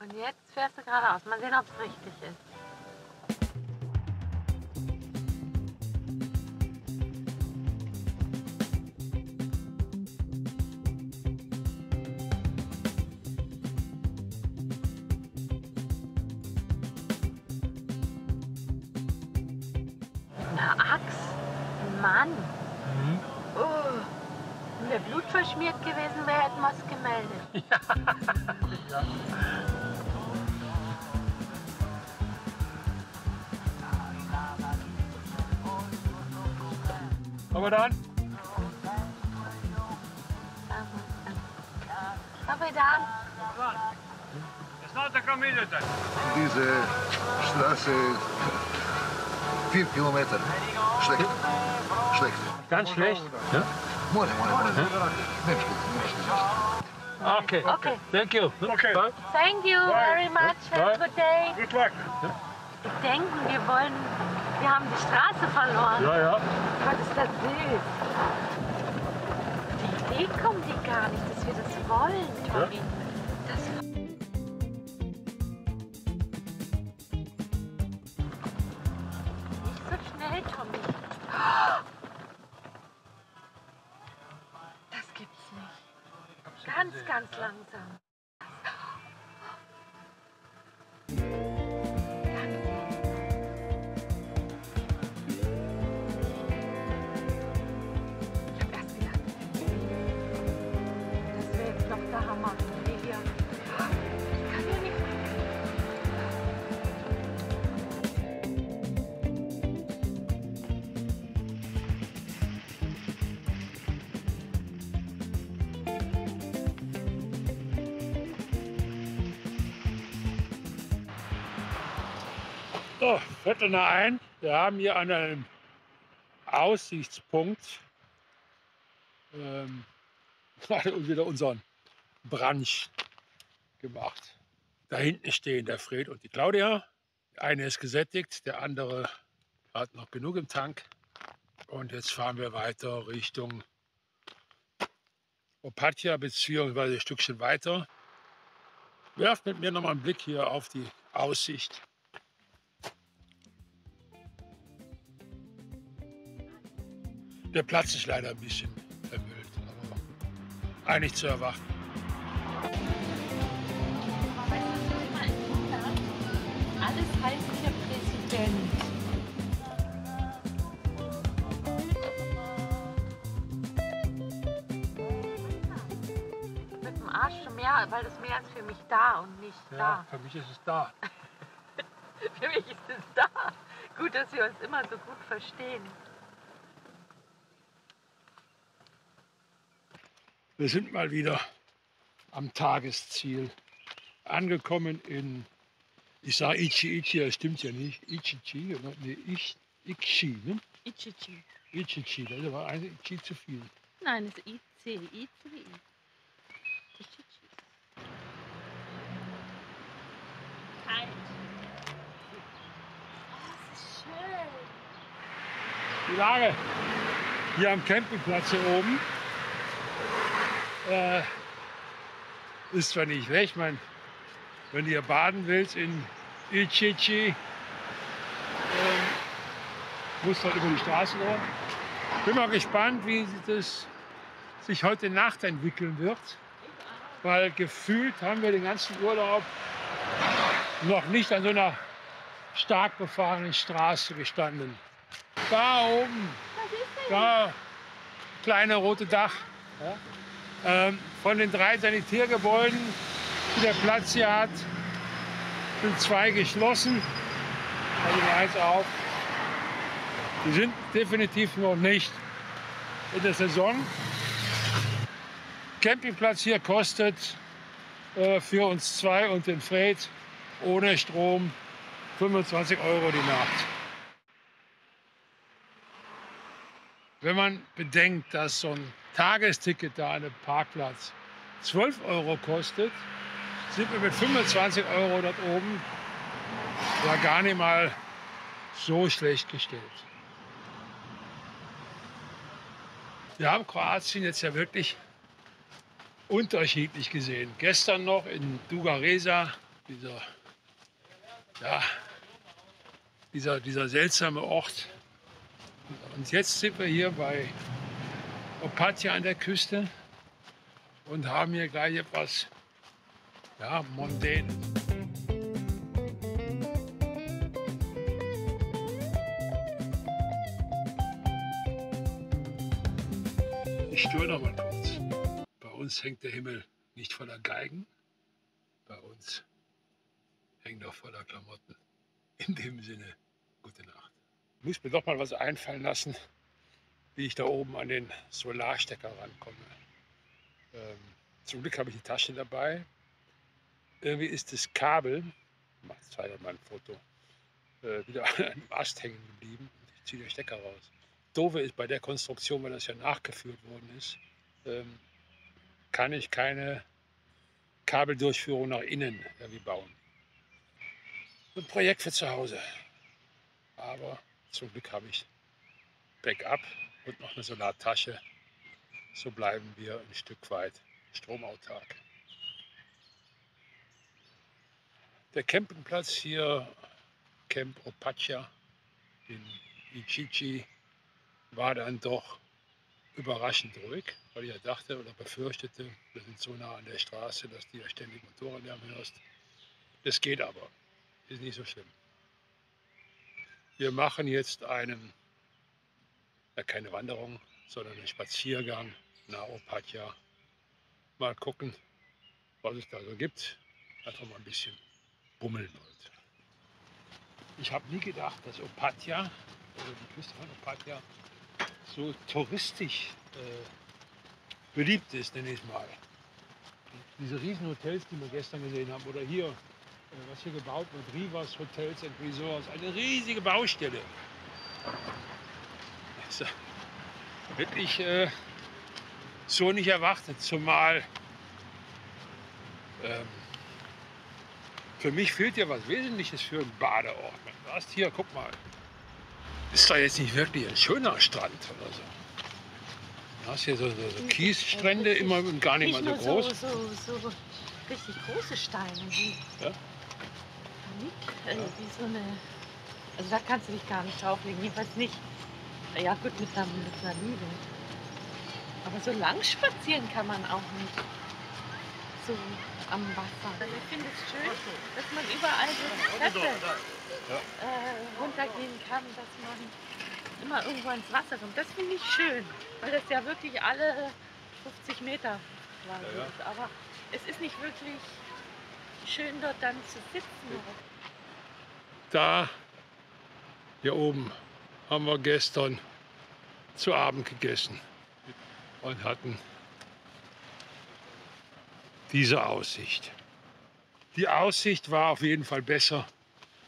Und jetzt fährst du geradeaus. Mal sehen, ob es richtig ist. Eine Axt? Ein Mann? Mhm. Oh. Wenn der Blut verschmiert gewesen wäre, hätten wir es gemeldet. Ja. Aber dann? Aber dann. Diese Straße 4 Kilometer. Schlecht. Schlecht. Ganz schlecht. Ja? More. Okay. Okay. Thank you. Okay. Bye. Thank you very much. Have a good day. Good luck. Die denken, wir haben die Straße verloren. Ja, ja. Gott, ist das süß. Die Idee kommt die gar nicht, dass wir das wollen, Tommy. Das nicht so schnell, Tommy. Das gibt's nicht. Ganz, ganz langsam. Ich hab erst gedacht, das wäre jetzt noch der Hammer. Nee, hier. Ich kann ja nicht. So, Viertel nach 1. Wir haben hier an einem Aussichtspunkt wieder unseren Brunch gemacht. Da hinten stehen der Fred und die Claudia. Der eine ist gesättigt, der andere hat noch genug im Tank. Und jetzt fahren wir weiter Richtung Opatja, beziehungsweise ein Stückchen weiter. Werft mit mir noch mal einen Blick hier auf die Aussicht. Der Platz ist leider ein bisschen vermüllt, aber eigentlich zu erwarten. Alles heißt hier Präsident. Mit dem Arsch zum Meer, weil das Meer ist für mich da und nicht Ja, für mich ist es da. da. Für mich ist es da. Gut, dass wir uns immer so gut verstehen. Wir sind mal wieder am Tagesziel angekommen in, ich sage Ichi, das stimmt ja nicht, Ichichi, nee, Ikchi, ne? Ichichi. Ichichi, das war ein Ichi zu viel. Nein, es ist IC. IC. Ichichi. Kalt. Oh, das ist schön. Die Lage hier am Campingplatz hier oben ist zwar nicht schlecht, wenn du hier baden willst in Ichichi, musst halt über die Straße laufen. Bin mal gespannt, wie das sich heute Nacht entwickeln wird, weil gefühlt haben wir den ganzen Urlaub noch nicht an so einer stark befahrenen Straße gestanden. Da oben, da kleine rote Dach. Ja? Von den 3 Sanitärgebäuden, die der Platz hier hat, sind 2 geschlossen. Also eins auf. Die sind definitiv noch nicht in der Saison. Campingplatz hier kostet für uns 2 und den Fred ohne Strom 25 € die Nacht. Wenn man bedenkt, dass so ein Tagesticket da an einem Parkplatz 12 € kostet, sind wir mit 25 € dort oben ja gar nicht mal so schlecht gestellt. Wir haben Kroatien jetzt ja wirklich unterschiedlich gesehen. Gestern noch in Duga Resa dieser seltsame Ort. Und jetzt sind wir hier bei Opatja an der Küste und haben hier gleich etwas, ja, Mondänes. Ich störe noch mal kurz. Bei uns hängt der Himmel nicht voller Geigen, bei uns hängt er voller Klamotten. In dem Sinne, gute Nacht. Ich muss mir doch mal was einfallen lassen, wie ich da oben an den Solarstecker rankomme. Zum Glück habe ich die Tasche dabei. Irgendwie ist das Kabel, ich zeige mal ein Foto, wieder an einem Ast hängen geblieben. Ich ziehe den Stecker raus. Doofe ist bei der Konstruktion, weil das ja nachgeführt worden ist, kann ich keine Kabeldurchführung nach innen irgendwie bauen. Ein Projekt für zu Hause. Aber zum Glück habe ich Backup und noch eine Solartasche. So bleiben wir ein Stück weit stromautark. Der Campingplatz hier, Camp Opatja in Iquique, war dann doch überraschend ruhig, weil ich ja dachte oder befürchtete, wir sind so nah an der Straße, dass du ja ständig Motorradlärm hörst. Das geht aber, ist nicht so schlimm. Wir machen jetzt keine Wanderung, sondern einen Spaziergang nach Opatja. Mal gucken, was es da so gibt. Einfach mal ein bisschen bummeln heute. Ich habe nie gedacht, dass Opatja, also die Küste von Opatja, so touristisch beliebt ist, nenne ich es mal. Diese riesen Hotels, die wir gestern gesehen haben, oder hier, was hier gebaut wird, Rivas Hotels and Resorts, eine riesige Baustelle. Das ist wirklich so nicht erwartet, zumal für mich fehlt ja was Wesentliches für einen Badeort. Du hast hier, guck mal, ist da jetzt nicht wirklich ein schöner Strand oder so. Du hast hier so Kiesstrände, immer und gar nicht mal so groß. So richtig große Steine, wie, Ja? wie so eine. Also da kannst du dich gar nicht drauflegen, jedenfalls nicht. Ja gut, mit einer Liebe. Aber so lang spazieren kann man auch nicht. So am Wasser. Ich finde es schön, dass man überall so Treppe runtergehen kann, dass man immer irgendwo ins Wasser kommt. Das finde ich schön, weil das ja wirklich alle 50 Meter quasi ist. Aber es ist nicht wirklich schön, dort dann zu sitzen. Da, hier oben, haben wir gestern zu Abend gegessen und hatten diese Aussicht. Die Aussicht war auf jeden Fall besser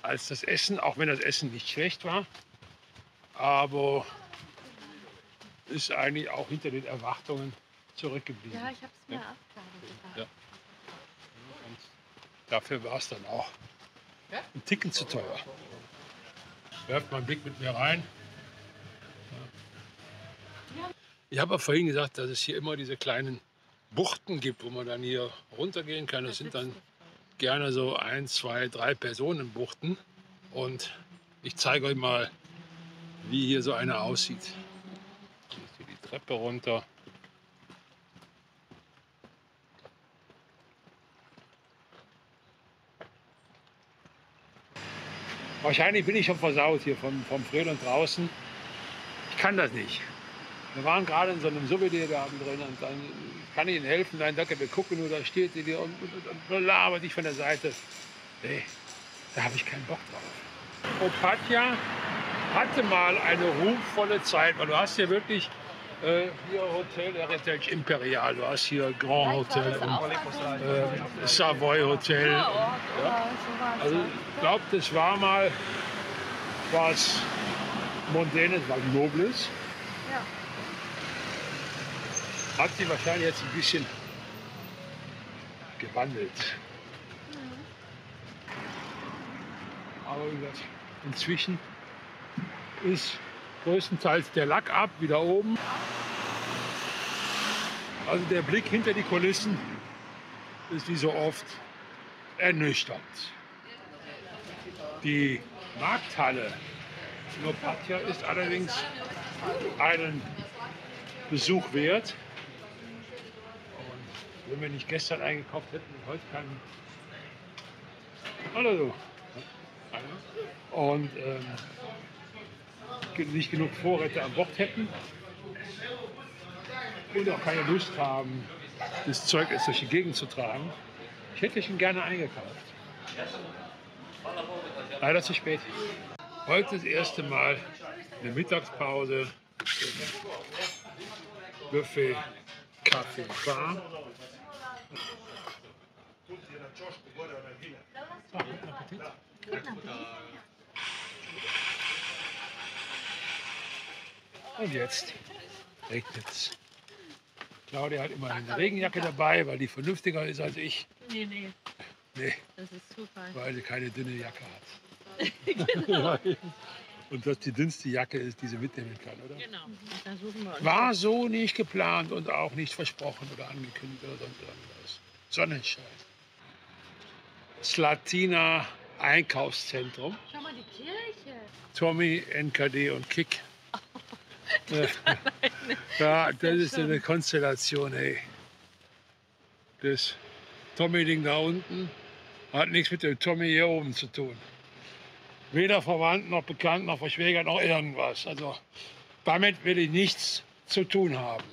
als das Essen, auch wenn das Essen nicht schlecht war. Aber ist eigentlich auch hinter den Erwartungen zurückgeblieben. Ja, ich habe es mir auch gerade gedacht. Ja. Und dafür war es dann auch ein Ticken zu teuer. Werft mal einen Blick mit mir rein. Ich habe vorhin gesagt, dass es hier immer diese kleinen Buchten gibt, wo man dann hier runtergehen kann. Das sind dann gerne so 1, 2, 3 Personenbuchten. Und ich zeige euch mal, wie hier so eine aussieht. Hier ist hier die Treppe runter. Wahrscheinlich bin ich schon versaut hier vom Freland draußen. Ich kann das nicht. Wir waren gerade in so einem Souvenirladen drin und dann kann ich Ihnen helfen. Nein, danke, wir gucken nur, da steht die und labert dich von der Seite. Nee, da habe ich keinen Bock drauf. Opatja hatte mal eine ruhmvolle Zeit, weil du hast hier wirklich hier Hotel Heritage Imperial, du hast hier Grand Hotel und Savoy Hotel. Ja. Also ich glaube, das war mal was Mondänes, was Nobles. Ja. Hat sich wahrscheinlich jetzt ein bisschen gewandelt. Aber wie gesagt, inzwischen ist größtenteils der Lack ab, wieder oben. Also der Blick hinter die Kulissen ist wie so oft ernüchternd. Die Markthalle in Opatja ist allerdings einen Besuch wert. Und wenn wir nicht gestern eingekauft hätten und heute keinen. Hallo du. Und nicht genug Vorräte an Bord hätten und auch keine Lust haben, das Zeug jetzt durch die Gegend zu tragen. Ich hätte schon gerne eingekauft. Leider zu spät. Heute das erste Mal in der Mittagspause Buffet, Kaffee, Bar. Guten Appetit. Und jetzt regnet es. Claudia hat immer eine Regenjacke dabei, weil die vernünftiger ist als ich. Nee, Nee, das ist Zufall. weil sie keine dünne Jacke hat. Genau. Und das die dünnste Jacke ist, die sie mitnehmen kann, oder? Genau. Und da suchen wir uns. War so nicht geplant und auch nicht versprochen oder angekündigt oder sonst irgendwas. Sonnenschein. Slatina Einkaufszentrum. Schau mal, die Kirche. Tommy, NKD und Kick. Ja, das ist eine Konstellation, ey. Das Tommy-Ding da unten hat nichts mit dem Tommy hier oben zu tun. Weder verwandt noch bekannt noch verschwägert noch irgendwas. Also damit will ich nichts zu tun haben.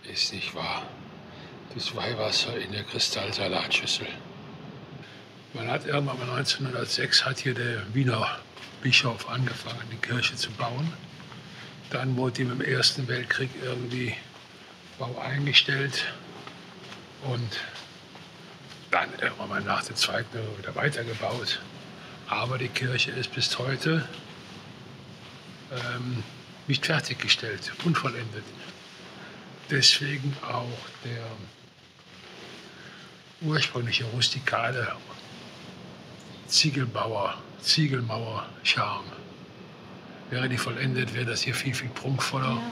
Ist nicht wahr. Das Weihwasser in der Kristallsalatschüssel. Man hat irgendwann mal 1906 hat hier der Wiener Bischof angefangen, die Kirche zu bauen. Dann wurde ihm im Ersten Weltkrieg irgendwie Bau eingestellt und dann irgendwann mal nach dem Zweiten wieder weitergebaut. Aber die Kirche ist bis heute nicht fertiggestellt, unvollendet. Deswegen auch der ursprüngliche rustikale Ziegelmauer-Charme. Wäre die vollendet, wäre das hier viel, viel prunkvoller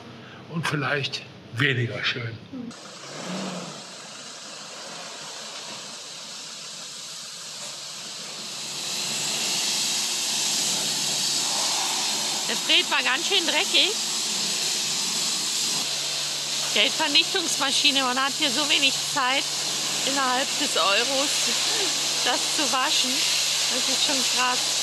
und vielleicht weniger schön. Der Fred war ganz schön dreckig. Geldvernichtungsmaschine, man hat hier so wenig Zeit, innerhalb des Euros das zu waschen. Das ist schon krass.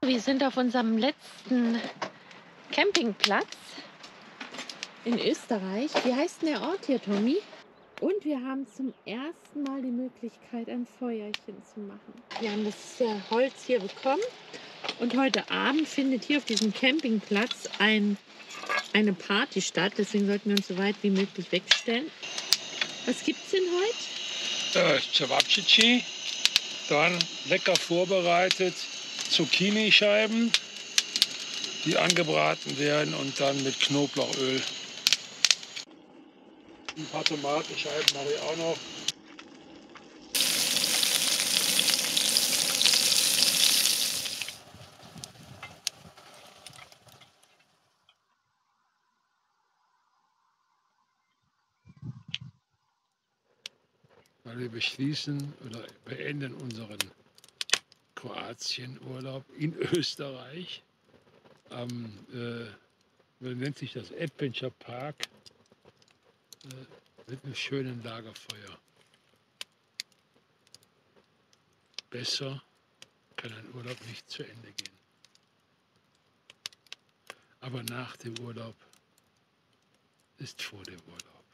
Wir sind auf unserem letzten Campingplatz in Österreich. Wie heißt denn der Ort hier, Tommy? Und wir haben zum ersten Mal die Möglichkeit, ein Feuerchen zu machen. Wir haben das Holz hier bekommen und heute Abend findet hier auf diesem Campingplatz eine Party statt. Deswegen sollten wir uns so weit wie möglich wegstellen. Was gibt es denn heute? Cevapcici, dann lecker vorbereitet Zucchini-Scheiben, die angebraten werden und dann mit Knoblauchöl. Ein paar Tomatenscheiben mache ich auch noch. Weil wir beschließen oder beenden unseren Kroatien-Urlaub in Österreich. Nennt sich das Adventure Park mit einem schönen Lagerfeuer. Besser kann ein Urlaub nicht zu Ende gehen. Aber nach dem Urlaub ist vor dem Urlaub.